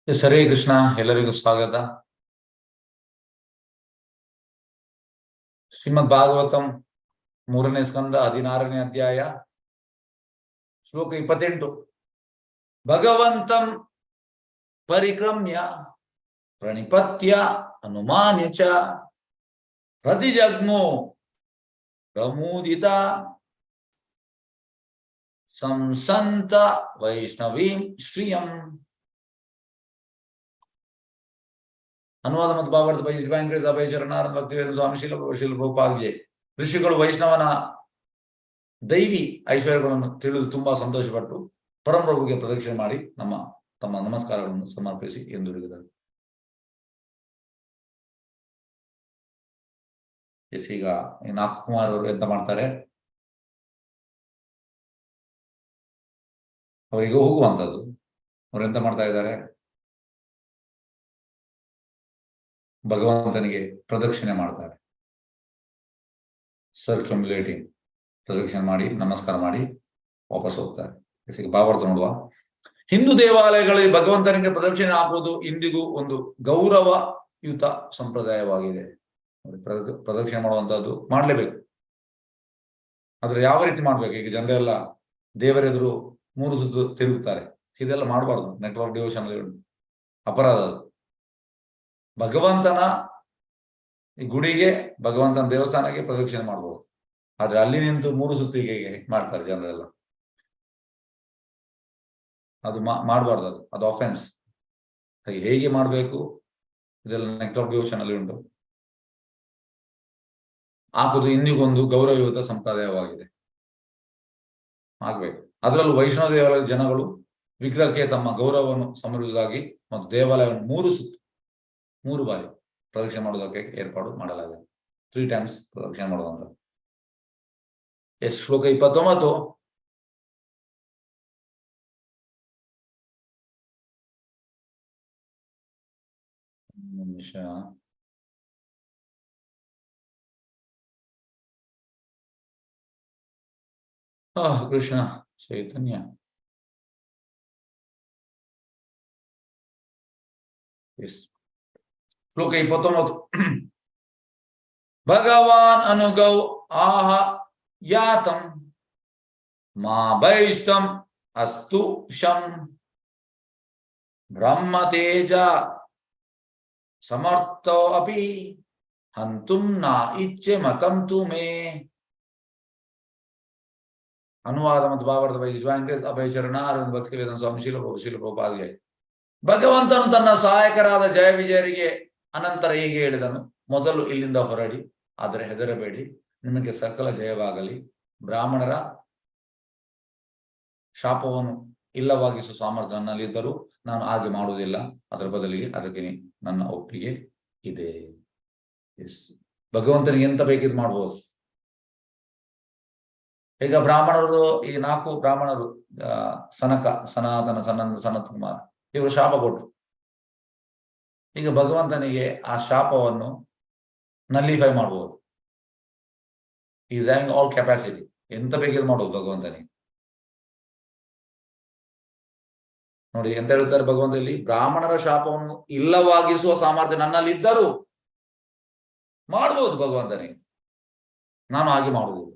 ಹರೇ ಕೃಷ್ಣ. ಎಲ್ಲರಿಗೂ ಸ್ವಾಗತ. ಶ್ರೀಮದ್ ಭಾಗವತಂ 3ನೇ ಸ್ಕಂದ 16ನೇ ಅಧ್ಯಾಯ ಶ್ಲೋಕ 28. ಭಗವಂತಂ ಪರಿಕ್ರಮ್ಯ ಪ್ರಣಿಪತ್ಯ ಅನುಮಾನ್ಯ ಚ ಪ್ರತಿಜಗ್ಮೋ ಪ್ರಮೋದಿತ ಸಂಸಂತ ವೈಷ್ಣವೀಂ ಶ್ರಿಯಂ. ಅನುವಾದ ಮತ್ತು ಭಾವಾರ್ಥ ಬೈ ಶ್ರೀ ವೆಂಕಟೇಶ ಅಭಯ ಚರಣಾನಂದ ಭಕ್ತಿವೇದಾಂತ ಸ್ವಾಮಿ ಶ್ರೀಲ ಪ್ರಭುಪಾದಜಿ. ಋಷಿಗಳು ವೈಷ್ಣವನ ದೈವಿ ಐಶ್ವರ್ಯಗಳನ್ನು ತಿಳಿದು ತುಂಬಾ ಸಂತೋಷಪಟ್ಟು ಪರಮಪ್ರಭುಗೆ ಪ್ರದಕ್ಷಿಣೆ ಮಾಡಿ ತಮ್ಮ ನಮಸ್ಕಾರಗಳನ್ನು ಸಮರ್ಪಿಸಿ ಎಂದಿರುಗಿದರು. ಈಗ ಈ 4 ಕುಮಾರ್ ಅವರು ಎಂತ ಮಾಡ್ತಾರೆ, ಅವರಿಗೆ ಹೋಗುವಂಥದ್ದು. ಅವ್ರು ಎಂತ ಮಾಡ್ತಾ ಇದ್ದಾರೆ, ಭಗವಂತನಿಗೆ ಪ್ರದಕ್ಷಿಣೆ ಮಾಡ್ತಾರೆ. ಸರ್ಕ್ಯುಲೇಟಿಂಗ್ ಪ್ರದಕ್ಷಿಣೆ ಮಾಡಿ ನಮಸ್ಕಾರ ಮಾಡಿ ವಾಪಸ್ ಹೋಗ್ತಾರೆ. ಭಾವಾರ್ಥ ನೋಡುವ. ಹಿಂದೂ ದೇವಾಲಯಗಳಲ್ಲಿ ಭಗವಂತನಿಗೆ ಪ್ರದಕ್ಷಿಣೆ ಹಾಕುವುದು ಇಂದಿಗೂ ಒಂದು ಗೌರವಯುತ ಸಂಪ್ರದಾಯವಾಗಿದೆ. ಪ್ರದಕ್ಷಿಣೆ ಮಾಡುವಂತದ್ದು ಮಾಡ್ಲೇಬೇಕು. ಆದ್ರೆ ಯಾವ ರೀತಿ ಮಾಡ್ಬೇಕು? ಈಗ ಜನರೆಲ್ಲ ದೇವರೆದುರು 3 ಸುತ್ತು ತಿರುಗುತ್ತಾರೆ. ಇದೆಲ್ಲ ಮಾಡಬಾರ್ದು. ನೆಟ್ವರ್ಕ್ ಡಿವೋಷನ್ ಅಪರಾಧ ಅದು. ಭಗವಂತನ ಈ ಗುಡಿಗೆ, ಭಗವಂತನ ದೇವಸ್ಥಾನಕ್ಕೆ ಪ್ರದಕ್ಷಿಣೆ ಮಾಡ್ಬೋದು. ಆದ್ರೆ ಅಲ್ಲಿ ನಿಂತು 3 ಸುತ್ತಿಗೆ ಮಾಡ್ತಾರೆ ಜನರೆಲ್ಲ. ಅದು ಮಾಡಬಾರ್ದು. ಅದು ಅಫೆನ್ಸ್. ಹಾಗೆ ಹೇಗೆ ಮಾಡಬೇಕು ಇದೆಲ್ಲ ನೆಟ್ವರ್ಕ್ ಡಿವೋಷನ್ ಅಲ್ಲಿ ಉಂಟು. ಹಾಕುದು ಇಂದಿಗೊಂದು ಗೌರವಯುತ ಸಂಪ್ರದಾಯವಾಗಿದೆ. ಆಗ್ಬೇಕು. ಅದರಲ್ಲೂ ವೈಷ್ಣವ ದೇವಾಲಯದ ಜನಗಳು ವಿಗ್ರಹಕ್ಕೆ ತಮ್ಮ ಗೌರವವನ್ನು ಸಮರ್ಪಿಸುವುದಾಗಿ ಮತ್ತು ದೇವಾಲಯವನ್ನು 3 ಬಾರಿ ಪ್ರದಕ್ಷಿಣೆ ಮಾಡುವುದಕ್ಕೆ ಏರ್ಪಾಡು ಮಾಡಲಾಗಿದೆ. 3 times ಪ್ರದಕ್ಷಿಣೆ ಮಾಡುವಂತ. ಶ್ಲೋಕ 29. ನಿಮಿಷ. ಕೃಷ್ಣ ಚೈತನ್ಯ. ಶ್ಲೋಕ 29. ಭಗವಾನ್ ಅನುಗೌ ಆಹ ಯಾತಂ ಮಾ ಬೈಷ್ಟಂ ಅಸ್ತು ಶಂ ಬ್ರಹ್ಮತೇಜ ಸಮರ್ಥೋ ಅಪಿ ಹಂತುಂ ನ ಇಚ್ಛೆ ಮತಂ ತು ಮೇ. ಅನುವಾದ ಮತ್ತು ಭಾವಾರ್ಥ ಬೈ ಶ್ರೀ ವೆಂಕಟೇಶ ಅಭಯ ಚರಣಾನಂದ ಭಕ್ತಿವೇದಾಂತ ಸ್ವಾಮಿ ಶ್ರೀಲ ಪ್ರಭುಪಾದಜಿ. ಭಗವಂತನು ತನ್ನ ಸಹಾಯಕರಾದ ಜಯ ವಿಜಯರಿಗೆ ಅನಂತರ ಹೀಗೆ ಹೇಳಿದನು. ಮೊದಲು ಇಲ್ಲಿಂದ ಹೊರಡಿ, ಆದರೆ ಹೆದರಬೇಡಿ. ನಿಮಗೆ ಸಕಲ ಜಯವಾಗಲಿ. ಬ್ರಾಹ್ಮಣರ ಶಾಪವನ್ನು ಇಲ್ಲವಾಗಿಸುವ ಸಾಮರ್ಥ್ಯ ನನ್ನಲ್ಲಿದ್ದರೂ ನಾನು ಹಾಗೆ ಮಾಡುವುದಿಲ್ಲ. ಅದರ ಬದಲಿಗೆ ಅದಕ್ಕೆ ನನ್ನ ಒಪ್ಪಿಗೆ ಇದೆ. ಭಗವಂತನಿಗೆ ಎಂತ ಬೇಕಿದ್ ಮಾಡ್ಬೋದು. ಈಗ ಬ್ರಾಹ್ಮಣರು, ಈ 4 ಬ್ರಾಹ್ಮಣರು, ಸನಕ, ಸನಾತನ, ಸನಂದ, ಸನತ್ ಕುಮಾರ್, ಇವರು ಶಾಪ ಕೊಟ್ಟರು. ಈಗ ಭಗವಂತನಿಗೆ ಆ ಶಾಪವನ್ನು ನಲ್ಲಿಫೈ ಮಾಡಬಹುದು. Is having all capacity. ಎಂತ ಬೇಕಿದ್ ಮಾಡೋದು ಭಗವಂತನಿಗೆ. ನೋಡಿ ಎಂತ ಹೇಳ್ತಾರೆ ಭಗವಂತ ಇಲ್ಲಿ, ಬ್ರಾಹ್ಮಣರ ಶಾಪವನ್ನು ಇಲ್ಲವಾಗಿಸುವ ಸಾಮರ್ಥ್ಯ ನನ್ನಲ್ಲಿ ಇದ್ದರೂ ಮಾಡಬಹುದು ಭಗವಂತನಿಗೆ. ನಾನು ಹಾಗೆ ಮಾಡುವುದಿಲ್ಲ.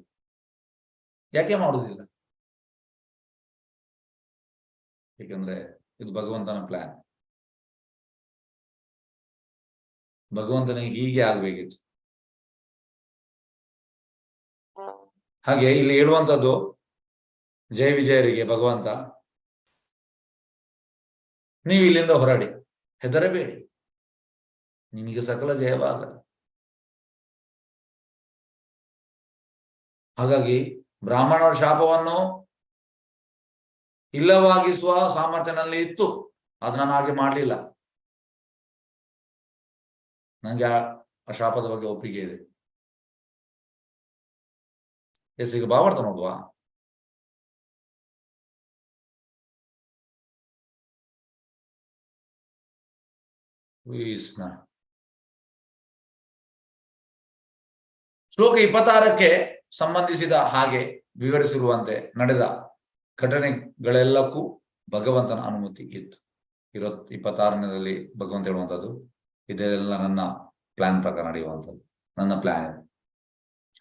ಯಾಕೆ ಮಾಡುವುದಿಲ್ಲ? ಏಕೆಂದ್ರೆ ಇದು ಭಗವಂತನ ಪ್ಲಾನ್. ಭಗವಂತನಿಗೆ ಹೀಗೆ ಆಗ್ಬೇಕಿತ್ತು. ಹಾಗೆ ಇಲ್ಲಿ ಹೇಳುವಂಥದ್ದು ಜಯ ವಿಜಯರಿಗೆ ಭಗವಂತ, ನೀವು ಇಲ್ಲಿಂದ ಹೊರಡಿ, ಹೆದರಬೇಡಿ, ನಿಮಗೆ ಸಕಲ ಜಯವಾಗಲಿ. ಹಾಗಾಗಿ ಬ್ರಾಹ್ಮಣರ ಶಾಪವನ್ನು ಇಲ್ಲವಾಗಿಸುವ ಸಾಮರ್ಥ್ಯ ನಲ್ಲಿ ಇತ್ತು. ಅದು ನಾನು ಹಾಗೆ ಮಾಡಲಿಲ್ಲ. ನನಗೆ ಆ ಶಾಪದ ಬಗ್ಗೆ ಒಪ್ಪಿಗೆ ಇದೆ. ಈಗ ಭಾವಾರ್ಥ ನೋಡುವ. ಶ್ಲೋಕ 26ಕ್ಕೆ ಸಂಬಂಧಿಸಿದ ಹಾಗೆ ವಿವರಿಸಿರುವಂತೆ ನಡೆದ ಘಟನೆಗಳೆಲ್ಲಕ್ಕೂ ಭಗವಂತನ ಅನುಮತಿ ಇತ್ತು. 26ನೇದಲ್ಲಿ ಭಗವಂತ ಹೇಳುವಂಥದ್ದು, ಇದೆಲ್ಲ ನನ್ನ ಪ್ಲಾನ್ ಪ್ರಕಾರ ನಡೆಯುವಂಥದ್ದು, ನನ್ನ ಪ್ಲಾನ್.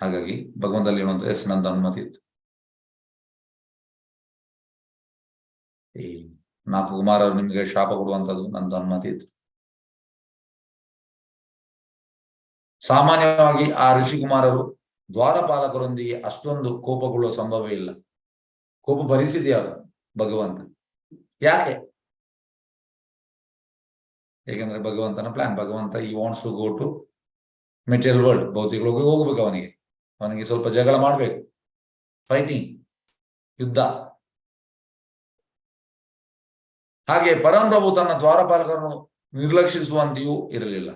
ಹಾಗಾಗಿ ಭಗವಂತಲ್ಲಿ ಹೇಳುವಂಥದ್ದು ಎಸ್ ನಂದು ಅನುಮತಿ ಇತ್ತು. ಈ 4 ಕುಮಾರರು ನಿಮಗೆ ಶಾಪ ಕೊಡುವಂಥದ್ದು ನಂದು ಅನುಮತಿ ಇತ್ತು. ಸಾಮಾನ್ಯವಾಗಿ ಆ ಋಷಿಕುಮಾರರು ದ್ವಾರಪಾಲಕರೊಂದಿಗೆ ಅಷ್ಟೊಂದು ಕೋಪಗೊಳ್ಳುವ ಸಂಭವವೇ ಇಲ್ಲ. ಕೋಪ ಭರಿಸಿದ್ಯಾರು ಭಗವಂತ. ಯಾಕೆ? ಏಕೆಂದ್ರೆ ಭಗವಂತನ ಪ್ಲಾನ್. ಭಗವಂತ he wants to go to material world, ಭೌತಿಕ ಲೋಕಕ್ಕೆ ಹೋಗ್ಬೇಕು. ಅವನಿಗೆ ಸ್ವಲ್ಪ ಜಗಳ ಮಾಡ್ಬೇಕು, ಫೈಟಿಂಗ್, ಯುದ್ಧ. ಹಾಗೆ ಪರಂಪ್ರಭು ತನ್ನ ದ್ವಾರಪಾಲಕರನ್ನು ನಿರ್ಲಕ್ಷಿಸುವಂತೆಯೂ ಇರಲಿಲ್ಲ.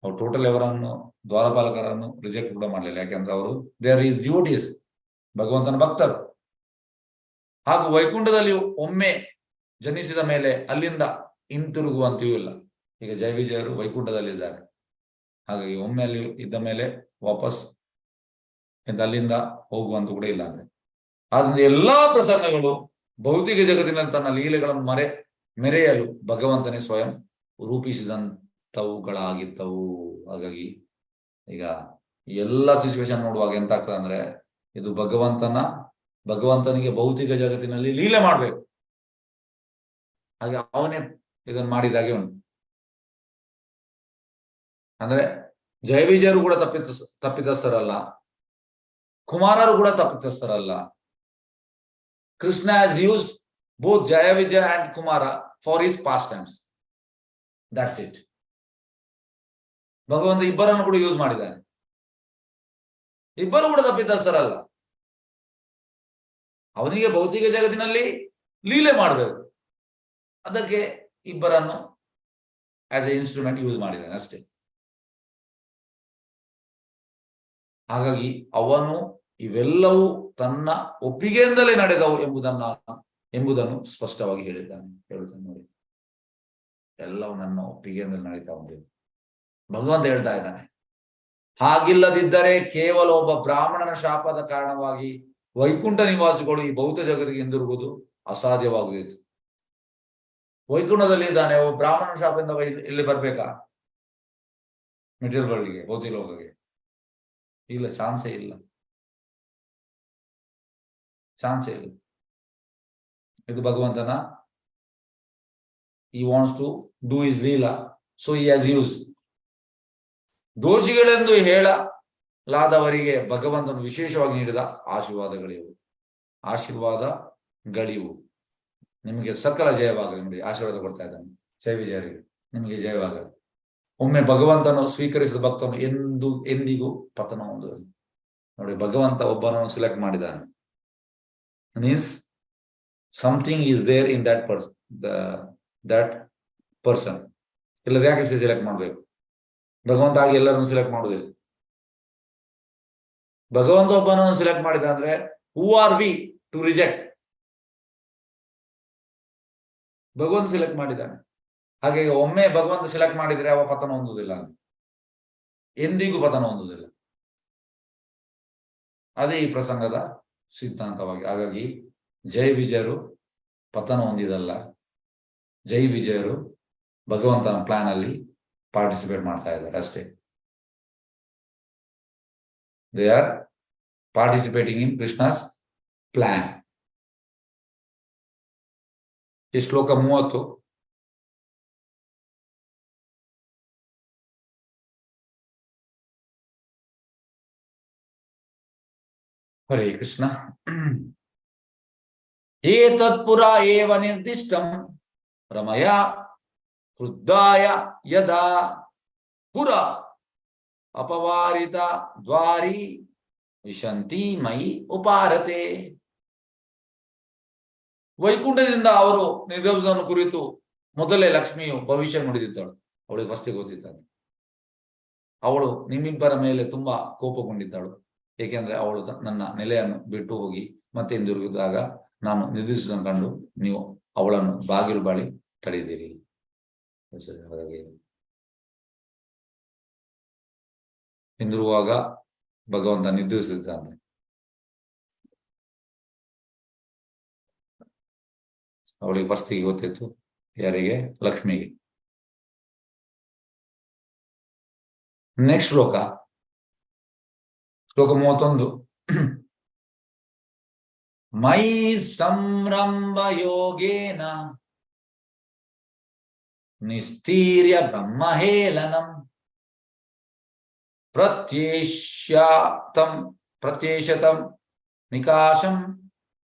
ಅವ್ರು ಟೋಟಲ್ ಅವರನ್ನು ದ್ವಾರಪಾಲಕರನ್ನು ರಿಜೆಕ್ಟ್ ಕೂಡ ಮಾಡಲಿಲ್ಲ. ಯಾಕೆಂದ್ರೆ ಅವರು ದೇರ್ ಈಸ್ ಡ್ಯೂಟೀಸ್, ಭಗವಂತನ ಭಕ್ತರು. ಹಾಗೂ ವೈಕುಂಠದಲ್ಲಿ ಒಮ್ಮೆ ಜನಿಸಿದ ಮೇಲೆ ಅಲ್ಲಿಂದ ಹಿಂತಿರುಗುವಂತೆಯೂ ಇಲ್ಲ. ಈಗ ಜಯವಿಜಯರು ವೈಕುಂಠದಲ್ಲಿದ್ದಾರೆ, ಹಾಗಾಗಿ ಒಮ್ಮೆ ಅಲ್ಲಿ ಇದ್ದ ಮೇಲೆ ವಾಪಸ್ ಅಲ್ಲಿಂದ ಹೋಗುವಂತ ಕೂಡ ಇಲ್ಲ. ಅಂದ್ರೆ ಆದ್ರಿಂದ ಎಲ್ಲಾ ಪ್ರಸಂಗಗಳು ಭೌತಿಕ ಜಗತ್ತಿನಲ್ಲಿ ತನ್ನ ಲೀಲೆಗಳನ್ನು ಮೆರೆಯಲು ಭಗವಂತನೇ ಸ್ವಯಂ ರೂಪಿಸಿದಂಥವುಗಳಾಗಿದ್ದವು. ಹಾಗಾಗಿ ಈಗ ಎಲ್ಲ ಸಿಚುವೇಶನ್ ನೋಡುವಾಗ ಎಂತ ಆಗ್ತದೆ ಅಂದ್ರೆ, ಇದು ಭಗವಂತನಿಗೆ ಭೌತಿಕ ಜಗತ್ತಿನಲ್ಲಿ ಲೀಲೆ ಮಾಡ್ಬೇಕು, ಹಾಗೆ ಅವನೇ ಇದನ್ನು ಮಾಡಿದಾಗೆ ಉಂಟು. ಅಂದ್ರೆ ಜಯವಿಜಯರು ಕೂಡ ತಪ್ಪಿತಸ್ಥರಲ್ಲ, ಕುಮಾರರು ಕೂಡ ತಪ್ಪಿತಸ್ಥರಲ್ಲ. Krishna has used both Jayavijaya and Kumara for his pastimes. That's it. ಭಗವಂತ ಇಬ್ಬರನ್ನು ಕೂಡ ಯೂಸ್ ಮಾಡಿದ್ದಾನೆ. ಇಬ್ಬರು ಕೂಡ ತಪ್ಪಿತಸ್ಥರಲ್ಲ. ಅವನಿಗೆ ಭೌತಿಕ ಜಗತ್ತಿನಲ್ಲಿ ಲೀಲೆ ಮಾಡಬೇಕು, ಅದಕ್ಕೆ ಇಬ್ಬರನ್ನು ಆಸ್ ಎ ಇನ್ಸ್ಟ್ರೂಮೆಂಟ್ ಯೂಸ್ ಮಾಡಿದ್ದಾನೆ ಅಷ್ಟೇ. ಹಾಗಾಗಿ ಅವನು ಇವೆಲ್ಲವೂ ತನ್ನ ಒಪ್ಪಿಗೆಯಿಂದಲೇ ನಡೆದವು ಎಂಬುದನ್ನು ಸ್ಪಷ್ಟವಾಗಿ ಹೇಳಿದ್ದಾನೆ. ನೋಡಿ, ಎಲ್ಲವೂ ನನ್ನ ಒಪ್ಪಿಗೆಯಿಂದಲೇ ನಡೀತಾ ಉಂಟು ಭಗವಂತ ಹೇಳ್ತಾ ಇದ್ದಾನೆ. ಹಾಗಿಲ್ಲದಿದ್ದರೆ ಕೇವಲ ಒಬ್ಬ ಬ್ರಾಹ್ಮಣನ ಶಾಪದ ಕಾರಣವಾಗಿ ವೈಕುಂಠ ನಿವಾಸಿಗಳು ಈ ಭೌತ ಜಗತ್ತಿಗೆ ಹಿಂದಿರುಗುವುದು ಅಸಾಧ್ಯವಾಗುತ್ತಿತ್ತು. ವೈಕುಂಠದಲ್ಲಿ ಇದ್ದಾನೆ, ಒಬ್ಬ ಬ್ರಾಹ್ಮಣನ ಶಾಪದಿಂದ ಇಲ್ಲಿ ಬರ್ಬೇಕಾ ಮೆಟೀರಿಯಲ್ ವರ್ಲ್ಡ್ಗೆ, ಭೌತಿಕ ಲೋಕಕ್ಕೆ? ಇಲ್ಲ, ಚಾನ್ಸೇ ಇಲ್ಲ. ಇದು ಭಗವಂತನ he wants to do his leela, so he has used. ದೋಷಿಗಳೆಂದು ಹೇಳಲಾದವರಿಗೆ ಭಗವಂತನು ವಿಶೇಷವಾಗಿ ನೀಡಿದ ಆಶೀರ್ವಾದಗಳಿವು. ನಿಮಗೆ ಸಕಲ ಜಯವಾಗಲಿ. ನೋಡಿ, ಆಶೀರ್ವಾದ ಕೊಡ್ತಾ ಇದ್ದಾನೆ ಜಯವಿಜಯರಿಗೆ, ನಿಮಗೆ ಜಯವಾಗಲಿ. ಒಮ್ಮೆ ಭಗವಂತನು ಸ್ವೀಕರಿಸಿದ ಭಕ್ತನು ಎಂದಿಗೂ ಪತನ ಹೊಂದುವುದಿಲ್ಲ. ನೋಡಿ, ಭಗವಂತ ಒಬ್ಬನನ್ನು ಸಿಲೆಕ್ಟ್ ಮಾಡಿದ್ದಾನೆ. Means something is there in that person. ಇಲ್ಲದ ಯಾಕೆ ಸೆಲೆಕ್ಟ್ ಮಾಡ್ಬೇಕು? ಭಗವಂತ ಆಗಿ ಎಲ್ಲರನ್ನು ಸೆಲೆಕ್ಟ್ ಮಾಡುವುದಿಲ್ಲ. ಭಗವಂತ ಒಬ್ಬನನ್ನು ಸೆಲೆಕ್ಟ್ ಮಾಡಿದ ಅಂದ್ರೆ who are we to reject? ಭಗವಂತ ಸೆಲೆಕ್ಟ್ ಮಾಡಿದ್ದಾನೆ. ಹಾಗೆ ಒಮ್ಮೆ ಭಗವಂತ ಸೆಲೆಕ್ಟ್ ಮಾಡಿದ್ರೆ ಅವ ಪತನ ಹೊಂದುವುದಿಲ್ಲ, ಎಂದಿಗೂ ಪತನ ಹೊಂದುವುದಿಲ್ಲ. ಅದೇ ಈ ಪ್ರಸಂಗದ ಸಿದ್ಧಾಂತವಾಗಿ. ಹಾಗಾಗಿ ಜೈ ವಿಜಯರು ಪತನ ಹೊಂದಿದಲ್ಲ, ಜೈ ವಿಜಯರು ಭಗವಂತನ ಪ್ಲಾನ್ ಅಲ್ಲಿ ಪಾರ್ಟಿಸಿಪೇಟ್ ಮಾಡ್ತಾ ಇದ್ದಾರೆ ಅಷ್ಟೇ. They are participating in Krishna's plan. ಈ ಶ್ಲೋಕ 30. ಹರೇ ಕೃಷ್ಣ. ಏತತ್ಪುರ ಏವ ನಿರ್ದಿಷ್ಟಂ ರಮಯ ಕ್ರುದ್ಧಾಯ ಯದಾ ಪುರ ಅಪವಾರಿತ ದ್ವಾರಿ ವಿಶಂತಿ ಮಯಿ ಉಪಾರತೆ. ವೈಕುಂಠದಿಂದ ಅವರು ನಿರ್ಗಮಿಸುವುದನ್ನು ಕುರಿತು ಮೊದಲೇ ಲಕ್ಷ್ಮಿಯು ಭವಿಷ್ಯ ನುಡಿದಿದ್ದಳು. ಅವಳಿಗೆ ಫಸ್ಟ್ ಗೊತ್ತಿದ್ದಾಳೆ. ಅವಳು ನಿಮ್ಮಿಬ್ಬರ ಮೇಲೆ ತುಂಬಾ ಕೋಪಗೊಂಡಿದ್ದಳು. ಏಕೆಂದ್ರೆ ಅವಳು ನನ್ನ ನೆಲೆಯನ್ನು ಬಿಟ್ಟು ಹೋಗಿ ಮತ್ತೆ ಹಿಂದಿರುಗಿದಾಗ ನಾನು ನಿರ್ದೇಶಿಸನ್ನು ಕಂಡು ನೀವು ಅವಳನ್ನು ಬಾಗಿಲು ಬಳಿ ತಡೆದಿರಿ. ಹಾಗಾಗಿ ಹಿಂದಿರುಗುವಾಗ ಭಗವಂತ ನಿರ್ದೇಶಿಸಿದ್ದಾನೆ. ಅವಳಿಗೆ ಫಸ್ಟಿಗೆ ಗೊತ್ತಿತ್ತು. ಯಾರಿಗೆ? ಲಕ್ಷ್ಮಿಗೆ. ನೆಕ್ಸ್ಟ್ ಶ್ಲೋಕ 31. ಮೈ ಸಂರಂಭ ಯೋಗೇನ ನಿಸ್ತೀರ್ಯ ಬ್ರಹ್ಮಹೇಳನಂ ಪ್ರತ್ಯೇಷತಂ ನಿಕಾಶಂ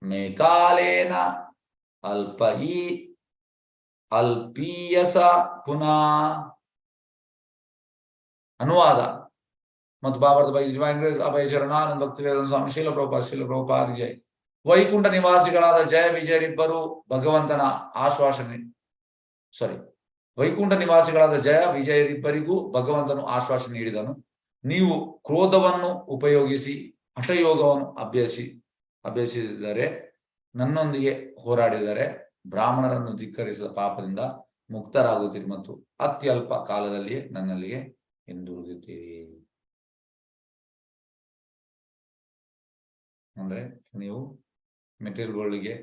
ಮೇ ಕಾಲೇನ ಅಲ್ಪೀಯಸ ಪುನಃ. ಅನುವಾದ ಮತ್ತು ಭಾವಾರ್ಥ ಬೈ ಡಿವೈನ್ ಗ್ರೇಸ್ ಅಭಯ ಚರಣಾನಂದ ಭಕ್ತಿ ವೇದಾಂತ ಸ್ವಾಮಿ ಶ್ರೀಲ ಪ್ರಭುಪಾದ ಜೈ. ವೈಕುಂಠ ನಿವಾಸಿಗಳಾದ ಜಯ ವಿಜಯರಿಬ್ಬರು ಭಗವಂತನ ವೈಕುಂಠ ನಿವಾಸಿಗಳಾದ ಜಯ ವಿಜಯರಿಬ್ಬರಿಗೂ ಭಗವಂತನು ಆಶ್ವಾಸನೆ ನೀಡಿದನು. ನೀವು ಕ್ರೋಧವನ್ನು ಉಪಯೋಗಿಸಿ ಹಠಯೋಗವನ್ನು ಅಭ್ಯಸಿಸಿದರೆ, ನನ್ನೊಂದಿಗೆ ಹೋರಾಡಿದರೆ ಬ್ರಾಹ್ಮಣರನ್ನು ಧಿಕ್ಕರಿಸಿದ ಪಾಪದಿಂದ ಮುಕ್ತರಾಗುತ್ತೀರಿ ಮತ್ತು ಅತ್ಯಲ್ಪ ಕಾಲದಲ್ಲಿಯೇ ನನ್ನಲ್ಲಿಗೆ ಹಿಂದಿರುಗುತ್ತೀರಿ. ಅಂದ್ರೆ ನೀವು ಮೆಟೀರಿಯಲ್ ವರ್ಲ್ಡ್ಗೆ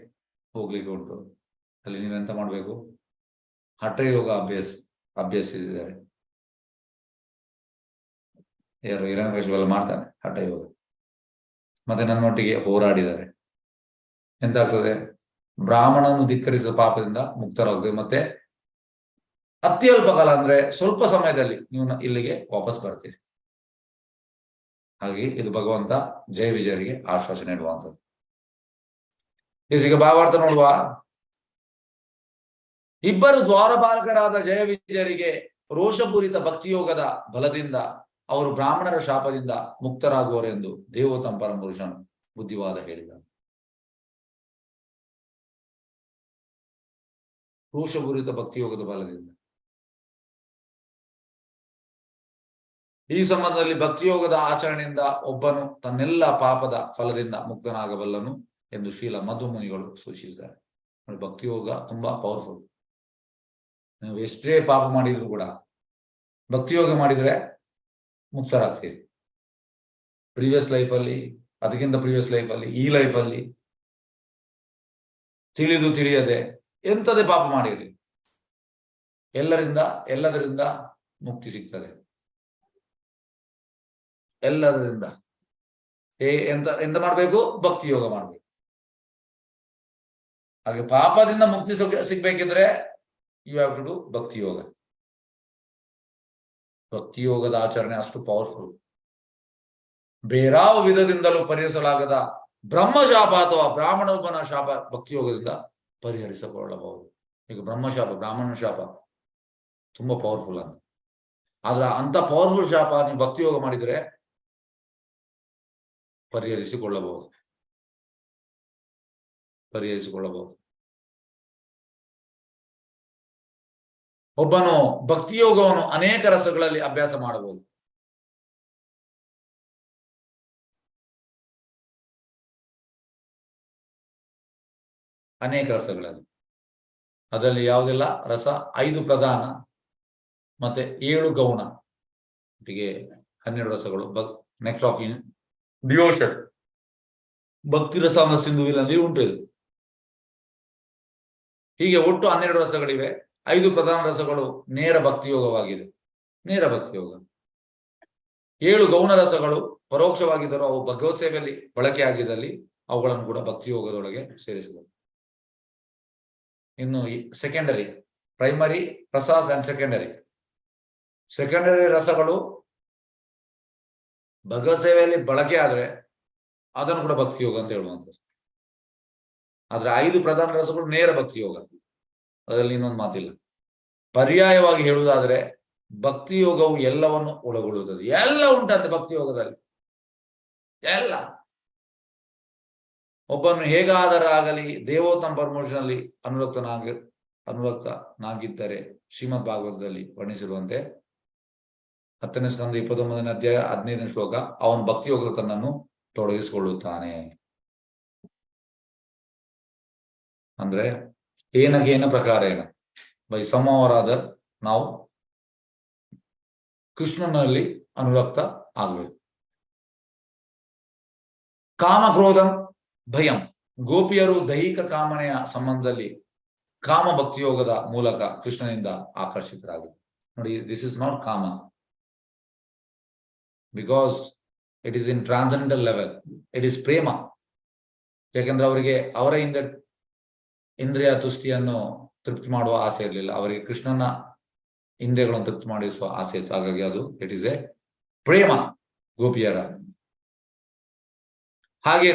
ಹೋಗ್ಲಿಕ್ಕೆ ಉಂಟು, ಅಲ್ಲಿ ನೀವೆಂತ ಮಾಡ್ಬೇಕು? ಹಠಯೋಗ ಅಭ್ಯಸಿಸಿದ್ದಾರೆ. ಯಾರು? ಹಿರಣ್ಯಕಶಿಪು ಮಾಡ್ತಾನೆ ಹಠಯೋಗ. ಮತ್ತೆ ನನ್ನೊಟ್ಟಿಗೆ ಹೋರಾಡಿದ್ದಾರೆ. ಎಂತಾಗ್ತದೆ? ಬ್ರಾಹ್ಮಣನು ಧಿಕ್ಕರಿಸಿದ ಪಾಪದಿಂದ ಮುಕ್ತರಾಗ್ತದೆ. ಮತ್ತೆ ಅತ್ಯಲ್ಪ ಕಾಲ ಅಂದ್ರೆ ಸ್ವಲ್ಪ ಸಮಯದಲ್ಲಿ ನೀವು ಇಲ್ಲಿಗೆ ವಾಪಸ್ ಬರ್ತೀರಿ. ಹಾಗೆ ಇದು ಭಗವಂತ ಜಯ ವಿಜಯರಿಗೆ ಆಶ್ವಾಸನೆ ನೀಡುವಂಥದ್ದು. ಈಗ ಭಾವಾರ್ಥ ನೋಡುವ. ಇಬ್ಬರು ದ್ವಾರಪಾಲಕರಾದ ಜಯ ವಿಜಯರಿಗೆ ರೋಷಪೂರಿತ ಭಕ್ತಿಯೋಗದ ಬಲದಿಂದ ಅವರು ಬ್ರಾಹ್ಮಣರ ಶಾಪದಿಂದ ಮುಕ್ತರಾಗುವರೆಂದು ದೇವೋತ್ತಮ ಪರಮಪುರುಷನು ಬುದ್ಧಿವಾದ ಹೇಳಿದ. ರೋಷಪೂರಿತ ಭಕ್ತಿಯೋಗದ ಬಲದಿಂದ. ಈ ಸಂಬಂಧದಲ್ಲಿ ಭಕ್ತಿಯೋಗದ ಆಚರಣೆಯಿಂದ ಒಬ್ಬನು ತನ್ನೆಲ್ಲ ಪಾಪದ ಫಲದಿಂದ ಮುಕ್ತನಾಗಬಲ್ಲನು ಎಂದು ಶ್ರೀಲ ಮಧು ಮುನಿಗಳು ಸೂಚಿಸಿದ್ದಾರೆ. ಭಕ್ತಿಯೋಗ ತುಂಬಾ ಪವರ್ಫುಲ್. ನೀವು ಎಷ್ಟೇ ಪಾಪ ಮಾಡಿದ್ರು ಕೂಡ ಭಕ್ತಿಯೋಗ ಮಾಡಿದ್ರೆ ಮುಕ್ತರಾಗ್ತೀರಿ. ಪ್ರೀವಿಯಸ್ ಲೈಫಲ್ಲಿ, ಅದಕ್ಕಿಂತ ಪ್ರೀವಿಯಸ್ ಲೈಫಲ್ಲಿ, ಈ ಲೈಫಲ್ಲಿ ತಿಳಿಯದೆ ಎಂಥದೇ ಪಾಪ ಮಾಡಿರಿ, ಎಲ್ಲದರಿಂದ ಮುಕ್ತಿ ಸಿಗ್ತದೆ. ಎಲ್ಲದರಿಂದ ಎಂತ ಮಾಡ್ಬೇಕು? ಭಕ್ತಿ ಯೋಗ ಮಾಡ್ಬೇಕು. ಹಾಗೆ ಪಾಪದಿಂದ ಮುಕ್ತಿ ಸಿಗ್ಬೇಕಿದ್ರೆ ಯು ಹ್ಯಾವ್ ಟು ಡೂ ಭಕ್ತಿ ಯೋಗ. ಭಕ್ತಿ ಯೋಗದ ಆಚರಣೆ ಅಷ್ಟು ಪವರ್ಫುಲ್. ಬೇರಾವ ವಿಧದಿಂದಲೂ ಪರಿಹರಿಸಲಾಗದ ಬ್ರಹ್ಮಶಾಪ ಅಥವಾ ಬ್ರಾಹ್ಮಣೋಪನ ಶಾಪ ಭಕ್ತಿ ಯೋಗದಿಂದ ಪರಿಹರಿಸಿಕೊಳ್ಳಬಹುದು. ಈಗ ಬ್ರಾಹ್ಮಣ ಶಾಪ ತುಂಬಾ ಪವರ್ಫುಲ್ ಅಂತ. ಆದ್ರೆ ಅಂತ ಪವರ್ಫುಲ್ ಶಾಪ ನೀವು ಭಕ್ತಿ ಯೋಗ ಮಾಡಿದ್ರೆ ಪರಿಹರಿಸಿಕೊಳ್ಳಬಹುದು. ಒಬ್ಬನು ಭಕ್ತಿಯೋಗವನ್ನು ಅನೇಕ ರಸಗಳಲ್ಲಿ ಅಭ್ಯಾಸ ಮಾಡಬಹುದು. ಅನೇಕ ರಸಗಳಲ್ಲಿ. ಅದರಲ್ಲಿ ಯಾವುದೆಲ್ಲ ರಸ? 5 ಪ್ರಧಾನ ಮತ್ತೆ 7 ಗೌಣ, ಒಟ್ಟಿಗೆ 12 ರಸಗಳು. ನೆಕ್ಸ್ಟ್ ಆಫ್ ಡಿವೋಷನ್, ಭಕ್ತಿ ರಸ ಸಿಂಧುವಿನಲ್ಲಿ ಉಂಟು ಇದು. ಹೀಗೆ ಒಟ್ಟು 12 ರಸಗಳಿವೆ. 5 ಪ್ರಧಾನ ರಸಗಳು ನೇರ ಭಕ್ತಿಯೋಗವಾಗಿದೆ, ನೇರ ಭಕ್ತಿಯೋಗ. 7 ಗೌಣ ರಸಗಳು ಪರೋಕ್ಷವಾಗಿದ್ದರೂ ಅವು ಭಗವತ್ ಸೇವೆಯಲ್ಲಿ ಬಳಕೆಯಾಗಿದ್ದಲ್ಲಿ ಅವುಗಳನ್ನು ಕೂಡ ಭಕ್ತಿಯೋಗದೊಳಗೆ ಸೇರಿಸಬಹುದು. ಇನ್ನು ಸೆಕೆಂಡರಿ, ಪ್ರೈಮರಿ ರಸಾಸ್ ಅಂಡ್ ಸೆಕೆಂಡರಿ ರಸಗಳು ಭಗವತ್ ಸೇವೆಯಲ್ಲಿ ಬಳಕೆ ಆದ್ರೆ ಅದನ್ನು ಕೂಡ ಭಕ್ತಿಯೋಗ ಅಂತ ಹೇಳುವಂಥದ್ದು. ಆದ್ರೆ 5 ಪ್ರಧಾನ ರಸಗಳು ನೇರ ಭಕ್ತಿಯೋಗ, ಅದರಲ್ಲಿ ಇನ್ನೊಂದು ಮಾತಿಲ್ಲ. ಪರ್ಯಾಯವಾಗಿ ಹೇಳುವುದಾದ್ರೆ ಭಕ್ತಿಯೋಗವು ಎಲ್ಲವನ್ನು ಒಳಗೊಳ್ಳುತ್ತದೆ. ಎಲ್ಲ ಉಂಟಂತೆ ಭಕ್ತಿಯೋಗದಲ್ಲಿ, ಎಲ್ಲ. ಒಬ್ಬನು ಹೇಗಾದರಾಗಲಿ ದೇವೋತ್ತಮ ಪರಮೇಶ್ವರನಲ್ಲಿ ಅನುರಕ್ತನಾಗಿದ್ದರೆ ಶ್ರೀಮದ್ ಭಾಗವತದಲ್ಲಿ ವರ್ಣಿಸಿರುವಂತೆ 10ನೇ ಸ್ಕಂದ 29ನೇ ಅಧ್ಯಾಯ 15ನೇ ಶ್ಲೋಕ, ಅವನು ಭಕ್ತಿಯೋಗದ ತನ್ನನ್ನು ತೊಡಗಿಸಿಕೊಳ್ಳುತ್ತಾನೆ. ಅಂದ್ರೆ ಏನಗೇನ ಪ್ರಕಾರೇಣ ಬೈ ಸಮವರಾದ ನಾವು ಕೃಷ್ಣನಲ್ಲಿ ಅನುರಕ್ತ ಆಗ್ಬೇಕು. ಕಾಮ ಕ್ರೋಧಂ ಭಯಂ, ಗೋಪಿಯರು ದೈಹಿಕ ಕಾಮನೆಯ ಸಂಬಂಧದಲ್ಲಿ ಕಾಮ ಭಕ್ತಿಯೋಗದ ಮೂಲಕ ಕೃಷ್ಣನಿಂದ ಆಕರ್ಷಿತರಾಗಿದೆ. ನೋಡಿ, this is not kama, because it is in transcendental level, it is prema. ಯಾಕೆಂದ್ರೆ ಅವರಿಗೆ ಅವರ ಇಂದ್ರಿಯ ತುಷ್ಟಿಯನ್ನು ತೃಪ್ತಿ ಮಾಡುವ ಆಸೆ ಇರಲಿಲ್ಲ, ಅವರಿಗೆ ಕೃಷ್ಣನ ಇಂದ್ರಿಯಗಳನ್ನು ತೃಪ್ತಿ ಮಾಡಿಸುವ ಆಸೆ ಇತ್ತು. ಹಾಗಾಗಿ ಅದು ಇಟ್ ಈಸ್ ಎ ಪ್ರೇಮ ಗೋಪಿಯರ. ಹಾಗೆ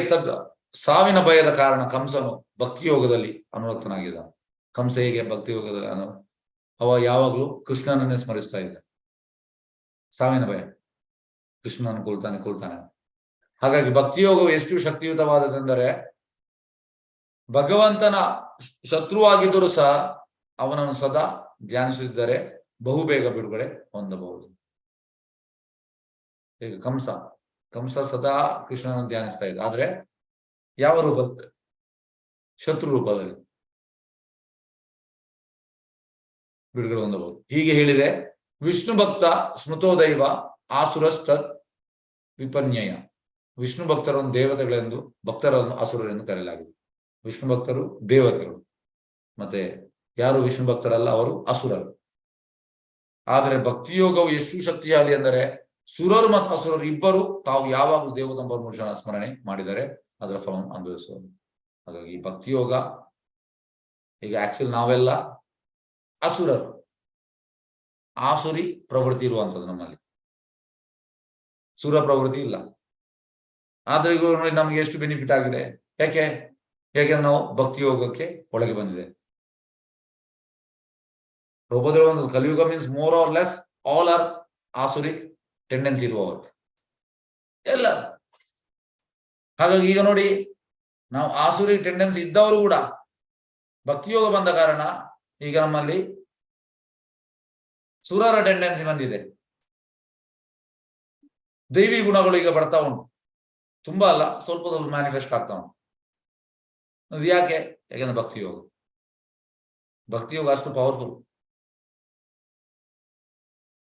ಸಾವಿನ ಭಯದ ಕಾರಣ ಕಂಸನು ಭಕ್ತಿಯೋಗದಲ್ಲಿ ಅನುರಕ್ತನಾಗಿದ್ದ. ಕಂಸ ಹೇಗೆ ಭಕ್ತಿಯೋಗದಲ್ಲಿ ಅವ ಯಾವಾಗಲೂ ಕೃಷ್ಣನನ್ನೇ ಸ್ಮರಿಸ್ತಾ ಇದ್ದ. ಸಾವಿನ ಭಯ, ಕೃಷ್ಣನನ್ನು ಕೊಲ್ತಾನೆ. ಹಾಗಾಗಿ ಭಕ್ತಿಯೋಗವು ಎಷ್ಟು ಶಕ್ತಿಯುತವಾದದೆಂದರೆ ಭಗವಂತನ ಶತ್ರುವಾಗಿದ್ದರೂ ಸಹ ಅವನನ್ನು ಸದಾ ಧ್ಯಾನಿಸಿದ್ದರೆ ಬಹುಬೇಗ ಬಿಡುಗಡೆ ಹೊಂದಬಹುದು. ಈಗ ಕಂಸ ಸದಾ ಕೃಷ್ಣನನ್ನು ಧ್ಯಾನಿಸ್ತಾ ಇದ್ದ, ಆದ್ರೆ ಯಾವ ರೂಪ? ಶತ್ರು ರೂಪದಲ್ಲಿ ಬಿಡುಗಡೆ ಹೊಂದಬಹುದು. ಹೀಗೆ ಹೇಳಿದೆ, ವಿಷ್ಣು ಭಕ್ತ ಸ್ಮೃತೋದೈವ ಆಸುರಸ್ತತ್ ವಿಪನ್ಯಯ. ವಿಷ್ಣು ಭಕ್ತರನ್ನು ದೇವತೆಗಳೆಂದು, ಭಕ್ತರನ್ನು ಅಸುರರೆಂದು ಕರೆಯಲಾಗಿದೆ. ವಿಷ್ಣು ಭಕ್ತರು ದೇವತೆಗಳು, ಮತ್ತೆ ಯಾರು ವಿಷ್ಣು ಭಕ್ತರಲ್ಲ ಅವರು ಅಸುರರು. ಆದರೆ ಭಕ್ತಿಯೋಗವು ಎಷ್ಟು ಶಕ್ತಿಶಾಲಿ ಅಂದರೆ ಸುರರು ಮತ್ತು ಅಸುರರು ಇಬ್ಬರು ತಾವು ಯಾವಾಗಲೂ ದೇವತಂಬರ ಸ್ಮರಣೆ ಮಾಡಿದರೆ ಅದರ ಫಲವನ್ನು ಅನುಭವಿಸುವುದು. ಹಾಗಾಗಿ ಭಕ್ತಿಯೋಗ, ಈಗ ಆಕ್ಚುಲಿ ನಾವೆಲ್ಲ ಅಸುರರು, ಆಸುರಿ ಪ್ರವೃತ್ತಿ ಇರುವಂಥದ್ದು ನಮ್ಮಲ್ಲಿ, ಸುರ ಪ್ರವೃತ್ತಿ ಇಲ್ಲ. ಆದ್ರೆ ಈಗ ನೋಡಿ ನಮ್ಗೆ ಎಷ್ಟು ಬೆನಿಫಿಟ್ ಆಗಿದೆ. ಯಾಕೆಂದ್ರೆ ನಾವು ಭಕ್ತಿಯೋಗಕ್ಕೆ ಒಳಗೆ ಬಂದಿದೆ. ಪ್ರಭುದೇವ ಒಂದು Kaliyuga means more or less all are asuric tendency ಇರುವವರು ಎಲ್ಲ. ಹಾಗಾಗಿ ಈಗ ನೋಡಿ, ನಾವು ಆಸುರಿಕ್ ಟೆಂಡೆನ್ಸಿ ಇದ್ದವರು ಕೂಡ ಭಕ್ತಿಯೋಗ ಬಂದ ಕಾರಣ ಈಗ ನಮ್ಮಲ್ಲಿ ಸುರರ ಟೆಂಡೆನ್ಸಿ ಬಂದಿದೆ. ದೈವಿ ಗುಣಗಳು ಈಗ ಬರ್ತಾ ಉಂಟು, ತುಂಬಾ ಅಲ್ಲ, ಸ್ವಲ್ಪ ಸ್ವಲ್ಪ ಮ್ಯಾನಿಫೆಸ್ಟ್ ಆಗ್ತಾ ಉಂಟು. ಅದು ಯಾಕೆಂದ್ರೆ ಭಕ್ತಿಯೋಗ ಅಷ್ಟು ಪವರ್ಫುಲ್.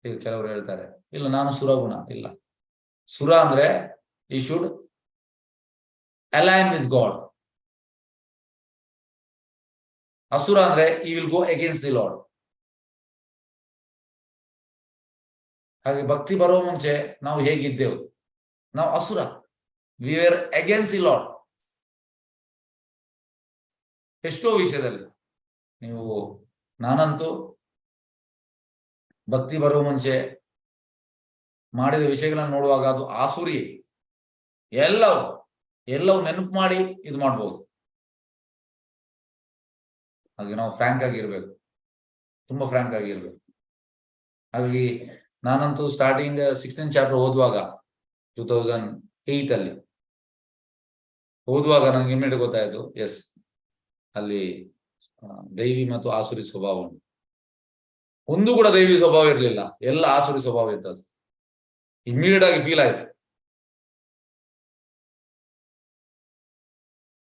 ಈಗ ಕೆಲವರು ಹೇಳ್ತಾರೆ, ಇಲ್ಲ ನಾನು ಸುರಗುಣ. ಇಲ್ಲ, ಸುರ ಅಂದ್ರೆ ಈ ಶುಡ್ ಅಲೈನ್ ವಿತ್ ಗಾಡ್. ಅಸುರ ಅಂದ್ರೆ he will go against the lord. ಹಾಗೆ ಭಕ್ತಿ ಬರುವ ಮುಂಚೆ ನಾವು ಹೇಗಿದ್ದೆವು? ನಾವು ಅಸುರ, we were against the lord. ಎಷ್ಟೋ ವಿಷಯದಲ್ಲಿ ನಾನಂತೂ ಭಕ್ತಿ ಬರುವ ಮುಂಚೆ ಮಾಡಿದ ವಿಷಯಗಳನ್ನು ನೋಡುವಾಗ ಅದು ಆಸುರಿ, ಎಲ್ಲವೂ ನೆನಪು ಮಾಡಿ ಇದು ಮಾಡ್ಬೋದು. ಹಾಗೆ ನಾವು ಫ್ರಾಂಕ್ ಆಗಿರ್ಬೇಕು, ತುಂಬಾ ಫ್ರಾಂಕ್ ಆಗಿರ್ಬೇಕು. ಹಾಗಾಗಿ ನಾನಂತೂ ಸ್ಟಾರ್ಟಿಂಗ್ 16th ಚಾಪ್ಟರ್ ಓದುವಾಗ 2008 ಅಲ್ಲಿ ಓದುವಾಗ ನನಗೆ ಇಮಿಡಿಯೇಟ್ ಗೊತ್ತಾಯ್ತು, ಎಸ್, ಅಲ್ಲಿ ದೈವಿ ಮತ್ತು ಆಸುರಿ ಸ್ವಭಾವ ಉಂಟು. ಒಂದು ಕೂಡ ದೈವಿ ಸ್ವಭಾವ ಇರಲಿಲ್ಲ, ಎಲ್ಲ ಆಸುರಿ ಸ್ವಭಾವ ಇದ್ದದ್ದು. ಇಮಿಡಿಯೇಟ್ ಆಗಿ ಫೀಲ್ ಆಯ್ತು.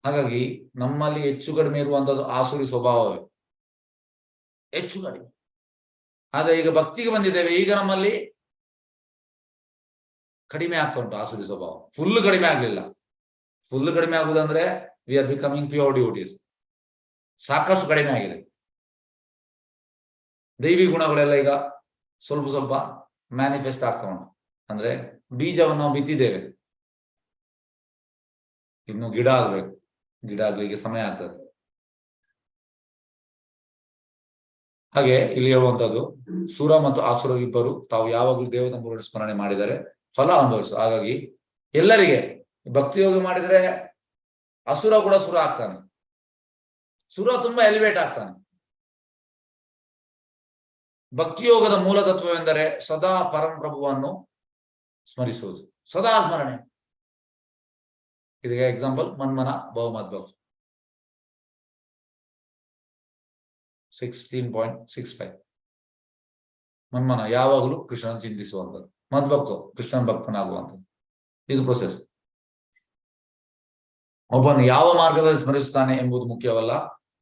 ಹಾಗಾಗಿ ನಮ್ಮಲ್ಲಿ ಹೆಚ್ಚು ಕಡಿಮೆ ಇರುವಂತದ್ದು ಆಸುರಿ ಸ್ವಭಾವವೇ, ಹೆಚ್ಚು ಕಡಿಮೆ. ಆದ್ರೆ ಈಗ ಭಕ್ತಿಗೆ ಬಂದಿದ್ದೇವೆ, ಈಗ ನಮ್ಮಲ್ಲಿ ಕಡಿಮೆ ಆಗ್ತಾ ಉಂಟು ಆಸುರಿ ಸ್ವಭಾವ. ಫುಲ್ ಕಡಿಮೆ ಆಗ್ಲಿಲ್ಲ. ಫುಲ್ ಕಡಿಮೆ ಆಗುದಂದ್ರೆ we are becoming pure devotees. ಸಾಕಷ್ಟು ಕಡಿಮೆ ಆಗಿದೆ. ದೈವಿ ಗುಣಗಳೆಲ್ಲ ಈಗ ಸ್ವಲ್ಪ ಸ್ವಲ್ಪ ಮ್ಯಾನಿಫೆಸ್ಟ್ ಆಗ್ತಾ ಉಂಟು. ಅಂದ್ರೆ ಬೀಜವನ್ನು ನಾವು ಬಿತ್ತಿದ್ದೇವೆ, ಇನ್ನು ಗಿಡ ಆಗ್ಬೇಕು. ಗಿಡ ಆಗ್ಲಿಕ್ಕೆ ಸಮಯ ಆಗ್ತದೆ. ಹಾಗೆ ಇಲ್ಲಿ ಹೇಳುವಂತದ್ದು, ಸುರ ಮತ್ತು ಆಸುರ ಇಬ್ಬರು ತಾವು ಯಾವಾಗಲೂ ದೇವತಂಬರ ಸ್ಮರಣೆ ಮಾಡಿದರೆ ಫಲ ಅನುಭವಿಸು. ಹಾಗಾಗಿ ಎಲ್ಲರಿಗೆ ಭಕ್ತಿಯೋಗ ಮಾಡಿದ್ರೆ ಅಸುರ ಕೂಡ ಸುರ ಆಗ್ತಾನೆ, ಸುರ ತುಂಬಾ ಎಲಿವೇಟ್ ಆಗ್ತಾನೆ. ಭಕ್ತಿಯೋಗದ ಮೂಲ ತತ್ವವೆಂದರೆ ಸದಾ ಪರಂಪ್ರಭುವನ್ನು ಸ್ಮರಿಸುವುದು, ಸದಾ ಸ್ಮರಣೆ. ಇದಕ್ಕೆ ಎಕ್ಸಾಂಪಲ್ ಮನ್ಮನ ಬಹುಮತ್ ಭಕ್ತ 16.65. ಮನ್ಮನ ಯಾವಾಗಲೂ ಕೃಷ್ಣನ ಚಿಂತಿಸುವಂಥದ್ದು, ಮದ್ಭಕ್ತ ಕೃಷ್ಣನ ಭಕ್ತನಾಗುವಂಥದ್ದು. ಇದು ಪ್ರೊಸೆಸ್. ಒಬ್ಬನು ಯಾವ ಮಾರ್ಗದಲ್ಲಿ ಸ್ಮರಿಸುತ್ತಾನೆ ಎಂಬುದು ಮುಖ್ಯವಲ್ಲ,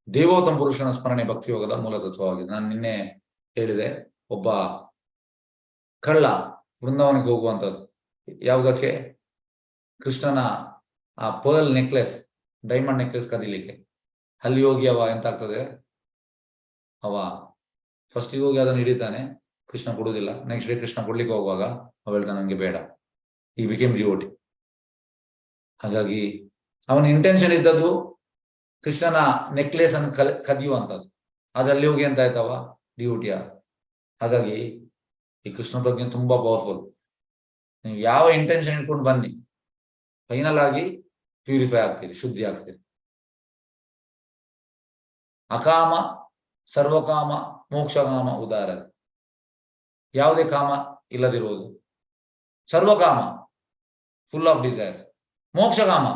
ದೇವೋತ್ತಮ ಪುರುಷನ ಸ್ಮರಣೆ ಭಕ್ತಿಯೋಗದ ಮೂಲ ತತ್ವವಾಗಿದೆ. ನಾನು ನಿನ್ನೆ ಹೇಳಿದೆ, ಒಬ್ಬ ಕಳ್ಳ ವೃಂದಾವನಕ್ಕೆ ಹೋಗುವಂಥದ್ದು ಯಾವುದಕ್ಕೆ? ಕೃಷ್ಣನ ಆ ಪರ್ಲ್ ನೆಕ್ಲೆಸ್, ಡೈಮಂಡ್ ನೆಕ್ಲೆಸ್ ಕದಿಲಿಕ್ಕೆ. ಅಲ್ಲಿ ಹೋಗಿ ಅವ ಎಂತ ಆಗ್ತದೆ, ಅವ ಫಸ್ಟಿಗೆ ಹೋಗಿ ಅದನ್ನು ಹಿಡಿತಾನೆ, ಕೃಷ್ಣ ಕೊಡುವುದಿಲ್ಲ. ನೆಕ್ಸ್ಟ್ ಡೇ ಕೃಷ್ಣ ಕೊಡ್ಲಿಕ್ಕೆ ಹೋಗುವಾಗ ಅವ ಹೇಳ್ತಾನೆ ನನಗೆ ಬೇಡ. ಈ ಬಿಕೇಮ್ ಡಿವೋಟಿ. ಹಾಗಾಗಿ ಅವನ ಇಂಟೆನ್ಷನ್ ಇದ್ದದ್ದು ಕೃಷ್ಣನ ನೆಕ್ಲೆಸ್ ಅನ್ನು ಕದಿಯುವಂಥದ್ದು. ಅದರಲ್ಲಿ ಹೋಗಿ ಎಂತ ಆಯ್ತವ ಡಿವೋಟಿಯ. ಹಾಗಾಗಿ ಈ ಕೃಷ್ಣ ಪ್ರಜ್ಞೆ ತುಂಬಾ ಪವರ್ಫುಲ್. ನೀವು ಯಾವ ಇಂಟೆನ್ಷನ್ ಇಟ್ಕೊಂಡು ಬನ್ನಿ, ಫೈನಲ್ ಆಗಿ ಪ್ಯೂರಿಫೈ ಆಗ್ತೀರಿ, ಶುದ್ಧಿ ಆಗ್ತೀರಿ. ಅಕಾಮ ಸರ್ವಕಾಮ ಮೋಕ್ಷಕಾಮ ಉದಾರ. ಯಾವುದೇ ಕಾಮ ಇಲ್ಲದಿರುವುದು. ಸರ್ವಕಾಮ ಫುಲ್ ಆಫ್ ಡಿಸೈರ್. ಮೋಕ್ಷಕಾಮ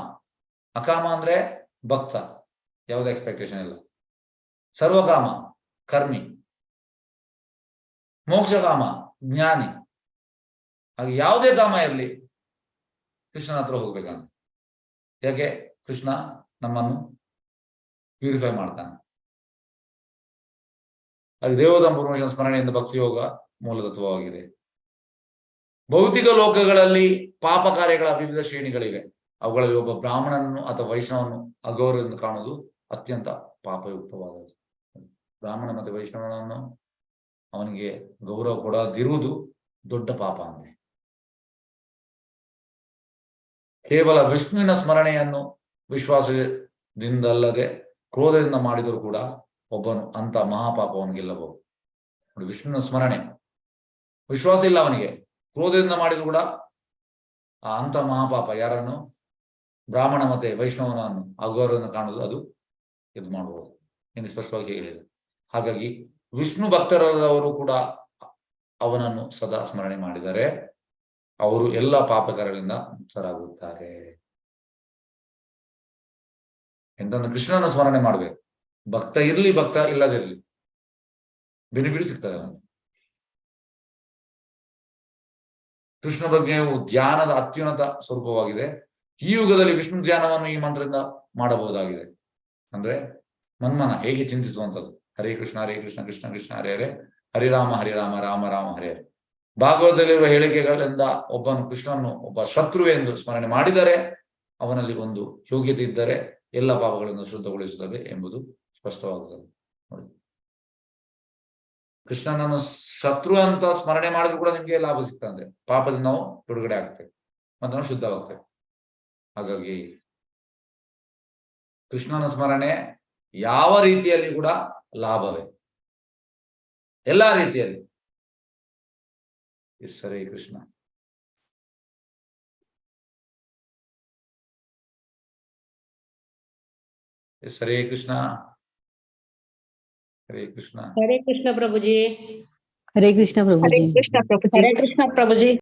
ಅಕಾಮ ಅಂದ್ರೆ ಭಕ್ತ, ಯಾವುದೇ ಎಕ್ಸ್ಪೆಕ್ಟೇಷನ್ ಇಲ್ಲ. ಸರ್ವಕಾಮ ಕರ್ಮಿ. ಮೋಕ್ಷಕಾಮ ಜ್ಞಾನಿ. ಹಾಗೆ ಯಾವುದೇ ಕಾಮ ಇರಲಿ ಕೃಷ್ಣನ ಹತ್ರ ಹೋಗ್ಬೇಕಂತ. ಯಾಕೆ? ಕೃಷ್ಣ ನಮ್ಮನ್ನು ಪ್ಯೂರಿಫೈ ಮಾಡ್ತಾನೆ. ಹಾಗೆ ದೇವೋತ್ತಮ ಪರಮೇಶ್ವರನ ಸ್ಮರಣೆಯಿಂದ ಭಕ್ತಿಯೋಗ ಮೂಲ ತತ್ವವಾಗಿದೆ. ಭೌತಿಕ ಲೋಕಗಳಲ್ಲಿ ಪಾಪ ಕಾರ್ಯಗಳ ವಿವಿಧ ಶ್ರೇಣಿಗಳಿವೆ. ಅವುಗಳಲ್ಲಿ ಒಬ್ಬ ಬ್ರಾಹ್ಮಣನನ್ನು ಅಥವಾ ವೈಷ್ಣವನು ಅಗೌರವದಿಂದ ಕಾಣುವುದು ಅತ್ಯಂತ ಪಾಪಯುಕ್ತವಾದದ್ದು. ಬ್ರಾಹ್ಮಣ ಮತ್ತೆ ವೈಷ್ಣವನನ್ನು ಅವನಿಗೆ ಗೌರವ ಕೊಡದಿರುವುದು ದೊಡ್ಡ ಪಾಪ ಅಂದ್ರೆ. ಕೇವಲ ವಿಷ್ಣುವಿನ ಸ್ಮರಣೆಯನ್ನು ವಿಶ್ವಾಸದಿಂದಲ್ಲದೆ ಕ್ರೋಧದಿಂದ ಮಾಡಿದರೂ ಕೂಡ ಒಬ್ಬನು ಅಂತ ಮಹಾಪಾಪವನ್ನು ಗೆಲ್ಲಬಹುದು. ವಿಷ್ಣುವಿನ ಸ್ಮರಣೆ ವಿಶ್ವಾಸ ಇಲ್ಲ ಅವನಿಗೆ, ಕ್ರೋಧದಿಂದ ಮಾಡಿದ್ರು ಕೂಡ ಆ ಅಂತ ಮಹಾಪಾಪ. ಯಾರನ್ನು? ಬ್ರಾಹ್ಮಣ ಮತ್ತೆ ವೈಷ್ಣವನನ್ನು ಅಗೌರವವನ್ನು ಕಾಣುವುದು, ಅದು ಇದು ಮಾಡಬಹುದು ಎಂದು ಸ್ಪಷ್ಟವಾಗಿ ಹೇಳಿದೆ. ಹಾಗಾಗಿ ವಿಷ್ಣು ಭಕ್ತರಲ್ಲವರು ಕೂಡ ಅವನನ್ನು ಸದಾ ಸ್ಮರಣೆ ಮಾಡಿದರೆ ಅವರು ಎಲ್ಲ ಪಾಪಕರಗಳಿಂದ ಮುಕ್ತರಾಗುತ್ತಾರೆ. ಎಂತಂದ್ರೆ ಕೃಷ್ಣನ ಸ್ಮರಣೆ ಮಾಡ್ಬೇಕು. ಭಕ್ತ ಇರ್ಲಿ ಭಕ್ತ ಇಲ್ಲದಿರ್ಲಿ ಬೆನಿಫಿಟ್ ಸಿಗ್ತದೆ ಅವನಿಗೆ. ಕೃಷ್ಣ ಪ್ರಜ್ಞೆಯು ಧ್ಯಾನದ ಅತ್ಯುನ್ನತ ಸ್ವರೂಪವಾಗಿದೆ. ಈ ಯುಗದಲ್ಲಿ ವಿಷ್ಣು ಧ್ಯಾನವನ್ನು ಈ ಮಂತ್ರದಿಂದ ಮಾಡಬಹುದಾಗಿದೆ. ಅಂದ್ರೆ ಮನ್ಮನ ಹೇಗೆ ಚಿಂತಿಸುವಂಥದ್ದು. ಹರೇ ಕೃಷ್ಣ ಕೃಷ್ಣ ಕೃಷ್ಣ ಹರೇ ಹರೇ, ಹರಿರಾಮ ಹರಿರಾಮ ರಾಮ ರಾಮ ಹರೇ ಹರೇ. ಭಾಗವತದಲ್ಲಿರುವ ಹೇಳಿಕೆಗಳಿಂದ ಒಬ್ಬನು ಕೃಷ್ಣನು ಒಬ್ಬ ಶತ್ರು ಎಂದು ಸ್ಮರಣೆ ಮಾಡಿದರೆ ಅವನಲ್ಲಿ ಒಂದು ಯೋಗ್ಯತೆ ಇದ್ದರೆ ಎಲ್ಲ ಪಾಪಗಳನ್ನು ಶುದ್ಧಗೊಳಿಸುತ್ತದೆ ಎಂಬುದು ಸ್ಪಷ್ಟವಾಗುತ್ತದೆ. ನೋಡಿ, ಕೃಷ್ಣನನ್ನು ಶತ್ರು ಅಂತ ಸ್ಮರಣೆ ಮಾಡಿದ್ರು ಕೂಡ ನಿಮ್ಗೆ ಲಾಭ ಸಿಗ್ತದೆ. ಪಾಪದಿಂದ ನಾವು ಬಿಡುಗಡೆ ಆಗ್ತೇವೆ ಮತ್ತು ನಾವು ಶುದ್ಧವಾಗ್ತೇವೆ. ಹಾಗಾಗಿ ಕೃಷ್ಣನ ಸ್ಮರಣೆ ಯಾವ ರೀತಿಯಲ್ಲಿ ಕೂಡ ಲಾಭವೇ, ಎಲ್ಲಾ ರೀತಿಯಲ್ಲಿ. ಹರೇ ಕೃಷ್ಣ. ಹರೇ ಕೃಷ್ಣ. ಹರೇ ಕೃಷ್ಣ. हरे कृष्ण प्रभु जी। हरे कृष्ण प्रभु हरे जी। कृष्ण प्रभु जी। हरे कृष्ण प्रभु जी।